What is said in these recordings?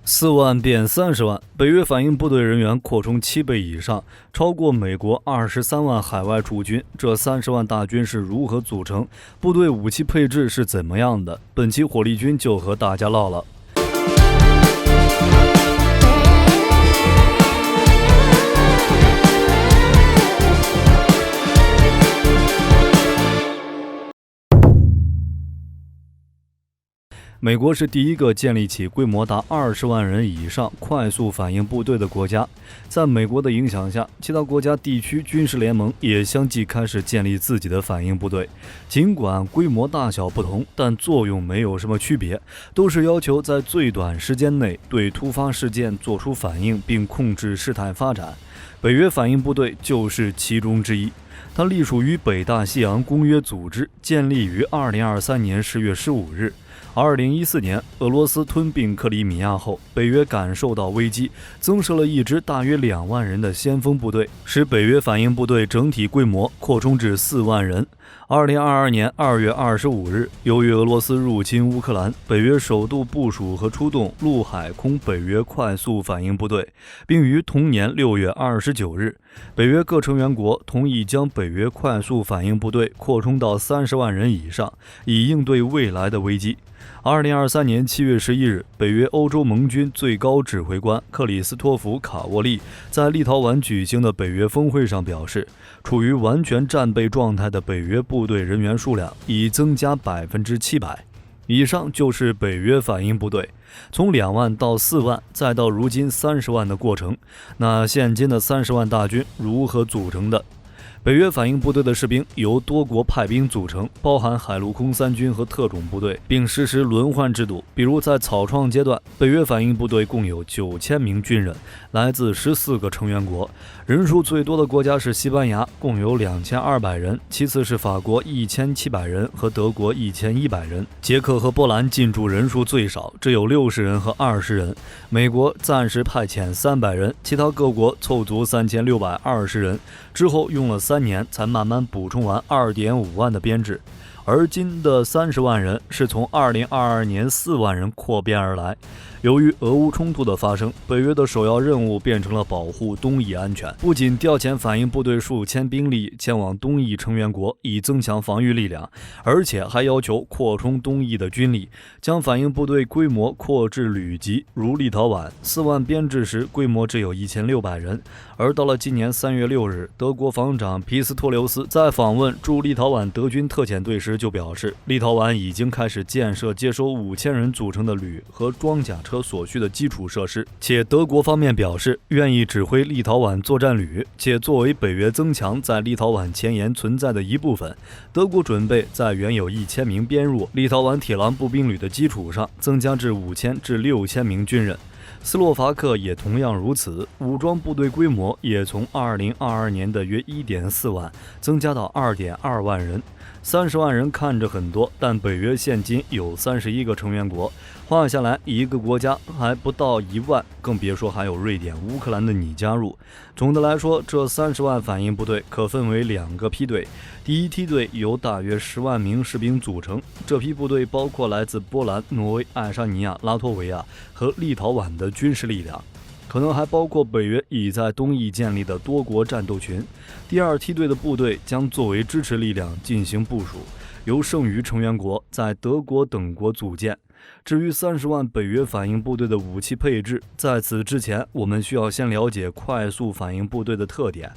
4万变30万，北约反应部队人员扩充7倍以上，超过美国23万海外驻军。这30万大军是如何组成？部队武器配置是怎么样的？本期火力军就和大家唠了。美国是第一个建立起规模达20万人以上快速反应部队的国家。在美国的影响下，其他国家地区军事联盟也相继开始建立自己的反应部队。尽管规模大小不同，但作用没有什么区别，都是要求在最短时间内对突发事件做出反应并控制事态发展。北约反应部队就是其中之一。它隶属于北大西洋公约组织，建立于2023年10月15日。2014年，俄罗斯吞并克里米亚后，北约感受到危机，增设了一支大约2万人的先锋部队，使北约反应部队整体规模扩充至4万人。2022年2月25日，由于俄罗斯入侵乌克兰，北约首度部署和出动陆海空北约快速反应部队，并于同年6月29日，北约各成员国同意将北约快速反应部队扩充到30万人以上，以应对未来的危机。2023年7月11日，北约欧洲盟军最高指挥官克里斯托弗·卡沃利在立陶宛举行的北约峰会上表示，处于完全战备状态的北约部队人员数量已增加700%。以上就是北约反应部队从2万到4万再到如今30万的过程。那现今的30万大军如何组成的？北约反应部队的士兵由多国派兵组成，包含海陆空三军和特种部队，并实施轮换制度。比如在草创阶段，北约反应部队共有9000名军人，来自14个成员国。人数最多的国家是西班牙，共有2200人，其次是法国1700人和德国1100人。捷克和波兰进驻人数最少，只有60人和20人。美国暂时派遣300人，其他各国凑足3620人，之后用了3年才慢慢补充完2.5万的编制。而今的30万人是从2022年4万人扩编而来。由于俄乌冲突的发生，北约的首要任务变成了保护东翼安全，不仅调遣反应部队数千兵力前往东翼成员国以增强防御力量，而且还要求扩充东翼的军力，将反应部队规模扩至旅级。如立陶宛4万编制时规模只有1600人，而到了今年3月6日，德国防长皮斯托留斯在访问驻立陶宛德军特遣队时就表示，立陶宛已经开始建设接收5000人组成的旅和装甲车所需的基础设施，且德国方面表示愿意指挥立陶宛作战旅，且作为北约增强在立陶宛前沿存在的一部分，德国准备在原有1000名编入立陶宛铁狼步兵旅的基础上，增加至5000至6000名军人。斯洛伐克也同样如此，武装部队规模也从2022年的约1.4万增加到2.2万人。30万人看着很多，但北约现今有31个成员国，划下来一个国家还不到1万，更别说还有瑞典、乌克兰的拟加入。总的来说，这30万反应部队可分为2个梯队。第一梯队由大约10万名士兵组成，这批部队包括来自波兰、挪威、爱沙尼亚、拉脱维亚和立陶宛的军事力量，可能还包括北约已在东翼建立的多国战斗群。第二梯队的部队将作为支持力量进行部署，由剩余成员国在德国等国组建。至于30万北约反应部队的武器配置，在此之前我们需要先了解快速反应部队的特点。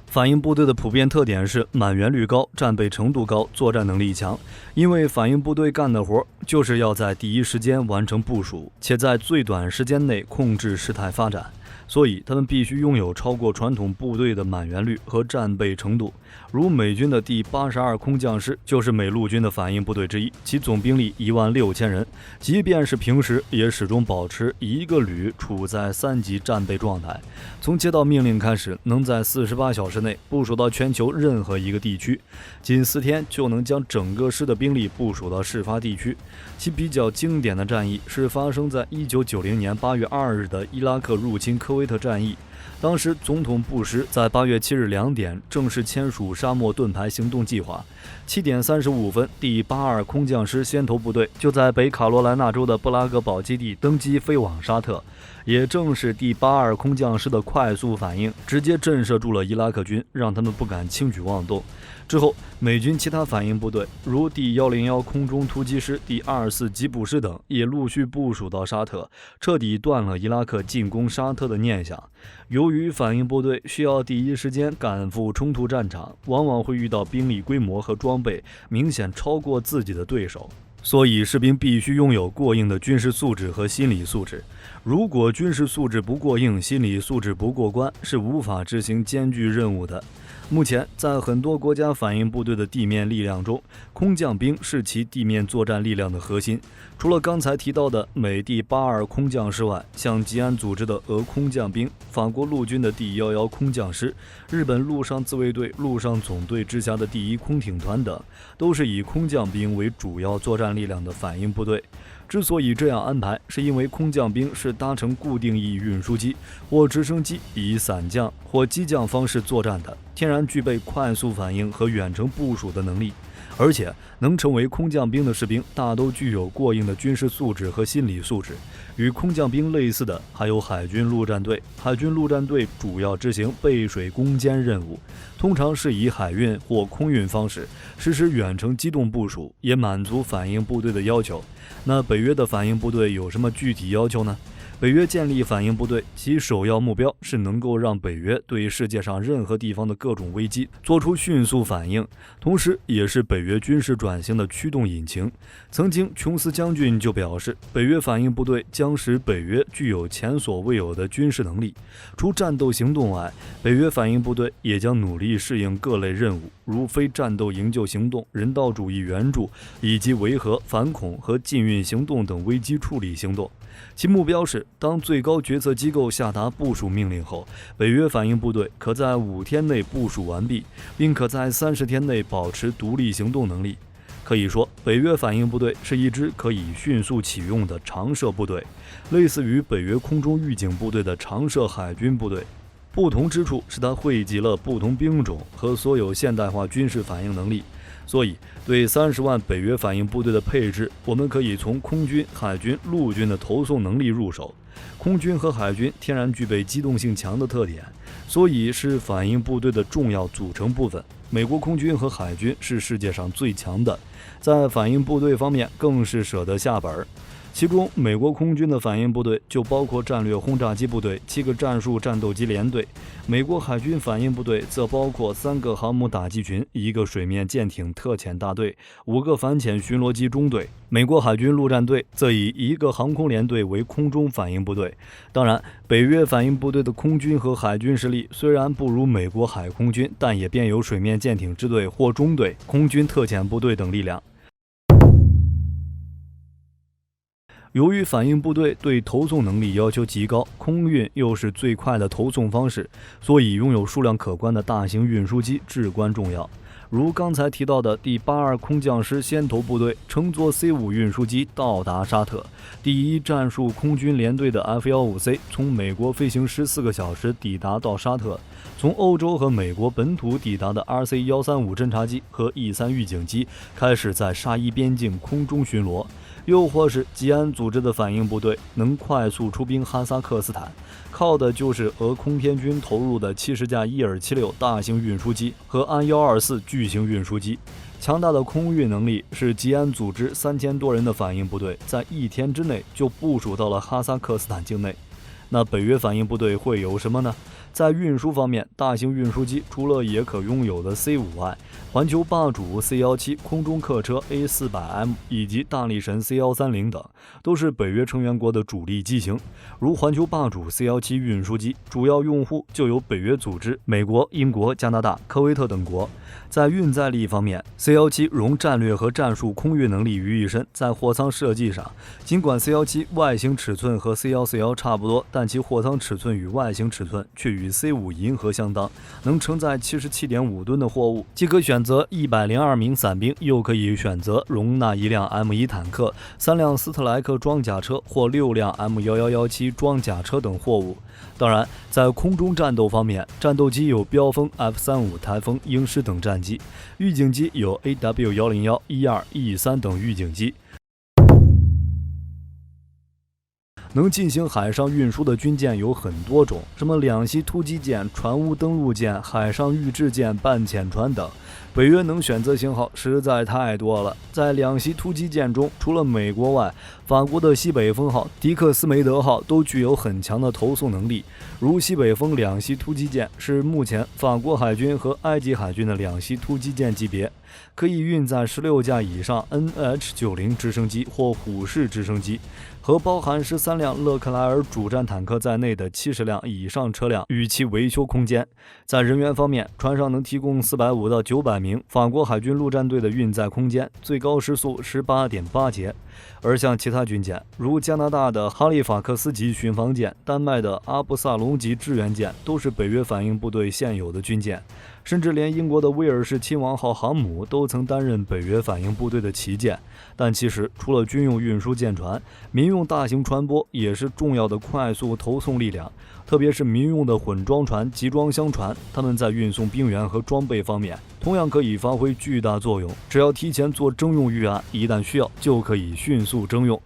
反应部队的普遍特点是满员率高、战备程度高、作战能力强。因为反应部队干的活就是要在第一时间完成部署，且在最短时间内控制事态发展，所以他们必须拥有超过传统部队的满员率和战备程度。如美军的第82空降师就是美陆军的反应部队之一，其总兵力16000人，即便是平时也始终保持一个旅处在3级战备状态，从接到命令开始，能在48小时内部署到全球任何一个地区，仅4天就能将整个师的兵力部署到事发地区。其比较经典的战役是发生在1990年8月2日的伊拉克入侵科威特战役。当时总统布什在8月7日2点正式签署沙漠盾牌行动计划。7点35分，第82空降师先头部队就在北卡罗来纳州的布拉格堡基地登机飞往沙特。也正是第82空降师的快速反应，直接震慑住了伊拉克军，让他们不敢轻举妄动。之后，美军其他反应部队如第101空中突击师、第24吉普师等也陆续部署到沙特，彻底断了伊拉克进攻沙特的念想。由于反应部队需要第一时间赶赴冲突战场，往往会遇到兵力规模和装备明显超过自己的对手，所以士兵必须拥有过硬的军事素质和心理素质。如果军事素质不过硬，心理素质不过关，是无法执行艰巨任务的。目前，在很多国家反应部队的地面力量中，空降兵是其地面作战力量的核心。除了刚才提到的美第82空降师外，像吉安组织的俄空降兵、法国陆军的第11空降师、日本陆上自卫队陆上总队之下的第1空挺团等，都是以空降兵为主要作战力量的反应部队。之所以这样安排，是因为空降兵是搭乘固定翼运输机或直升机以伞降或机降方式作战的，天然具备快速反应和远程部署的能力。而且能成为空降兵的士兵大都具有过硬的军事素质和心理素质。与空降兵类似的还有海军陆战队。海军陆战队主要执行背水攻坚任务，通常是以海运或空运方式实施远程机动部署，也满足反应部队的要求。那北约的反应部队有什么具体要求呢？北约建立反应部队，其首要目标是能够让北约对世界上任何地方的各种危机做出迅速反应，同时也是北约军事转型的驱动引擎。曾经琼斯将军就表示，北约反应部队将使北约具有前所未有的军事能力。除战斗行动外，北约反应部队也将努力适应各类任务，如非战斗营救行动、人道主义援助以及维和、反恐和禁运行动等危机处理行动。其目标是，当最高决策机构下达部署命令后，北约反应部队可在5天内部署完毕，并可在30天内保持独立行动能力。可以说，北约反应部队是一支可以迅速启用的常设部队，类似于北约空中预警部队的常设海军部队。不同之处是它汇集了不同兵种和所有现代化军事反应能力。所以，对30万北约反应部队的配置，我们可以从空军、海军、陆军的投送能力入手。空军和海军天然具备机动性强的特点，所以是反应部队的重要组成部分。美国空军和海军是世界上最强的，在反应部队方面更是舍得下本。其中，美国空军的反应部队就包括战略轰炸机部队、7个战术战斗机联队；美国海军反应部队则包括3个航母打击群、1个水面舰艇特遣大队、5个反潜巡逻机中队。美国海军陆战队则以1个航空联队为空中反应部队。当然，北约反应部队的空军和海军实力虽然不如美国海空军，但也便有水面舰艇支队或中队、空军特遣部队等力量。由于反应部队对投送能力要求极高，空运又是最快的投送方式，所以拥有数量可观的大型运输机至关重要。如刚才提到的第82空降师先头部队乘坐 C5 运输机到达沙特，第1战术空军联队的 F-15C 从美国飞行14个小时抵达到沙特，从欧洲和美国本土抵达的 RC-135 侦察机和 E-3 预警机开始在沙伊边境空中巡逻。又或是吉安组织的反应部队能快速出兵哈萨克斯坦，靠的就是俄空天军投入的70架伊尔76大型运输机和安124巨型运输机。强大的空运能力使吉安组织3000多人的反应部队在1天之内就部署到了哈萨克斯坦境内。那北约反应部队会有什么呢？在运输方面，大型运输机除了也可拥有的 C5 外，环球霸主 C17 空中客车 A400M 以及大力神 C130 等，都是北约成员国的主力机型。如环球霸主 C17 运输机，主要用户就有北约组织、美国、英国、加拿大、科威特等国。在运载力方面， C17 融战略和战术空运能力于一身。在货舱设计上，尽管 C17 外形尺寸和 C141 差不多，但其货舱尺寸与外形尺寸却与 C5 银河相当，能承载 77.5 吨的货物，既可选择102名伞兵，又可以选择容纳1辆 M1 坦克、3辆斯特莱克装甲车或6辆 M1117 装甲车等货物。当然，在空中战斗方面，战斗机有标风、F-35、台风、鹰狮等战机，预警机有 AW101、E2、E3等预警机。能进行海上运输的军舰有很多种，什么两栖突击舰、船坞登陆舰、海上预制舰、半潜船等。北约能选择型号实在太多了。在两栖突击舰中，除了美国外，法国的西北风号、迪克斯梅德号都具有很强的投送能力。如西北风两栖突击舰是目前法国海军和埃及海军的两栖突击舰级别，可以运载16架以上 NH-90 直升机或虎式直升机，和包含13辆勒克莱尔主战坦克在内的70辆以上车辆与其维修空间。在人员方面，船上能提供450到900名法国海军陆战队的运载空间，最高时速 18.8 节。而像其他军舰，如加拿大的哈利法克斯级巡防舰、丹麦的阿布萨隆级支援舰，都是北约反应部队现有的军舰。甚至连英国的威尔士亲王号航母都曾担任北约反应部队的旗舰。但其实除了军用运输舰船，民用大型船舶也是重要的快速投送力量，特别是民用的混装船、集装箱船，它们在运送兵员和装备方面同样可以发挥巨大作用。只要提前做征用预案，一旦需要就可以迅速征用。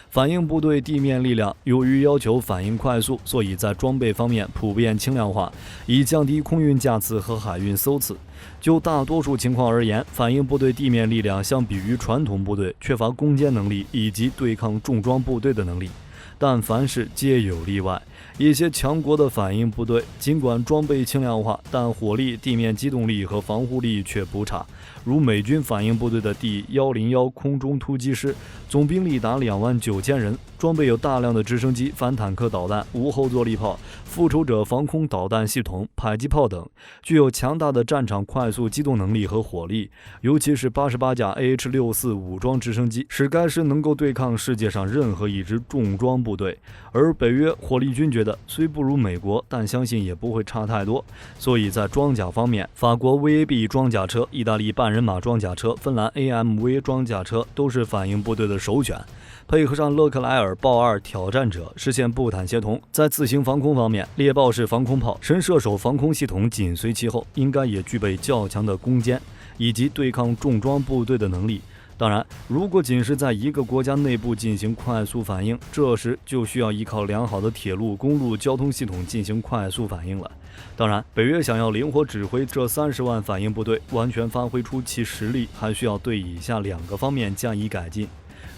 反应部队地面力量由于要求反应快速，所以在装备方面普遍轻量化，以降低空运架次和海运搜次。就大多数情况而言，反应部队地面力量相比于传统部队缺乏攻坚能力以及对抗重装部队的能力。但凡事皆有例外，一些强国的反应部队尽管装备轻量化，但火力、地面机动力和防护力却不差。如美军反应部队的第101空中突击师，总兵力达29000人，装备有大量的直升机、反坦克导弹、无后坐力炮、复仇者防空导弹系统、迫击炮等，具有强大的战场快速机动能力和火力。尤其是88架 AH-64 武装直升机，使该师能够对抗世界上任何一支重装部队。而北约火力军觉得虽不如美国，但相信也不会差太多。所以在装甲方面，法国 VAB 装甲车、意大利半人马装甲车、芬兰 AMV 装甲车都是反应部队的首选。配合上勒克莱尔豹2挑战者，实现步坦协同。在自行防空方面，猎豹式防空炮、神射手防空系统紧随其后，应该也具备较强的攻坚以及对抗重装部队的能力。当然，如果仅是在一个国家内部进行快速反应，这时就需要依靠良好的铁路、公路交通系统进行快速反应了。当然，北约想要灵活指挥这30万反应部队，完全发挥出其实力，还需要对以下2个方面加以改进。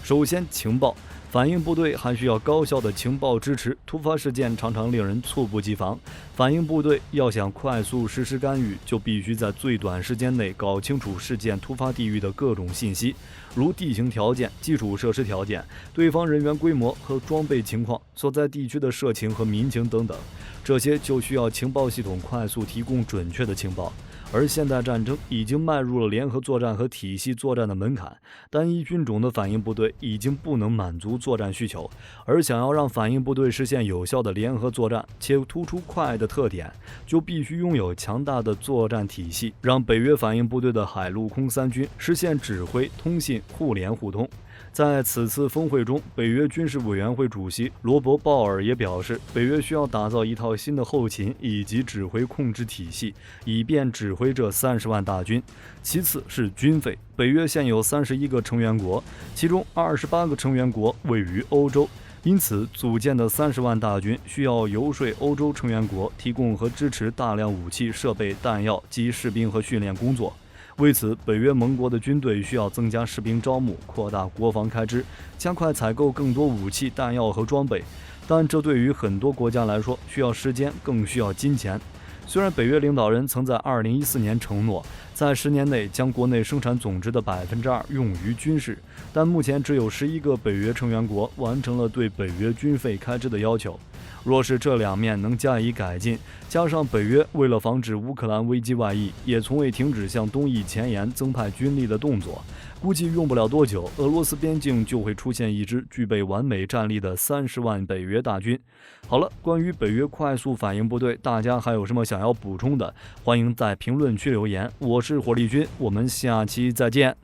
首先，情报。反应部队还需要高效的情报支持，突发事件常常令人猝不及防。反应部队要想快速实施干预，就必须在最短时间内搞清楚事件突发地域的各种信息，如地形条件、基础设施条件、对方人员规模和装备情况、所在地区的社情和民情等等，这些就需要情报系统快速提供准确的情报。而现代战争已经迈入了联合作战和体系作战的门槛，单一军种的反应部队已经不能满足作战需求，而想要让反应部队实现有效的联合作战且突出快的特点，就必须拥有强大的作战体系，让北约反应部队的海陆空三军实现指挥、通信、互联互通。在此次峰会中，北约军事委员会主席罗伯·鲍尔也表示，北约需要打造一套新的后勤以及指挥控制体系，以便指挥这30万大军。其次是军费，北约现有31个成员国，其中28个成员国位于欧洲，因此组建的30万大军需要游说欧洲成员国提供和支持大量武器、设备、弹药及士兵和训练工作。为此，北约盟国的军队需要增加士兵招募，扩大国防开支，加快采购更多武器、弹药和装备。但这对于很多国家来说，需要时间，更需要金钱。虽然北约领导人曾在2014年承诺，在10年内将国内生产总值的2%用于军事，但目前只有11个北约成员国完成了对北约军费开支的要求。若是这2面能加以改进，加上北约为了防止乌克兰危机外溢，也从未停止向东翼前沿增派军力的动作，估计用不了多久，俄罗斯边境就会出现一支具备完美战力的30万北约大军。好了，关于北约快速反应部队，大家还有什么想要补充的？欢迎在评论区留言。我是火力军，我们下期再见。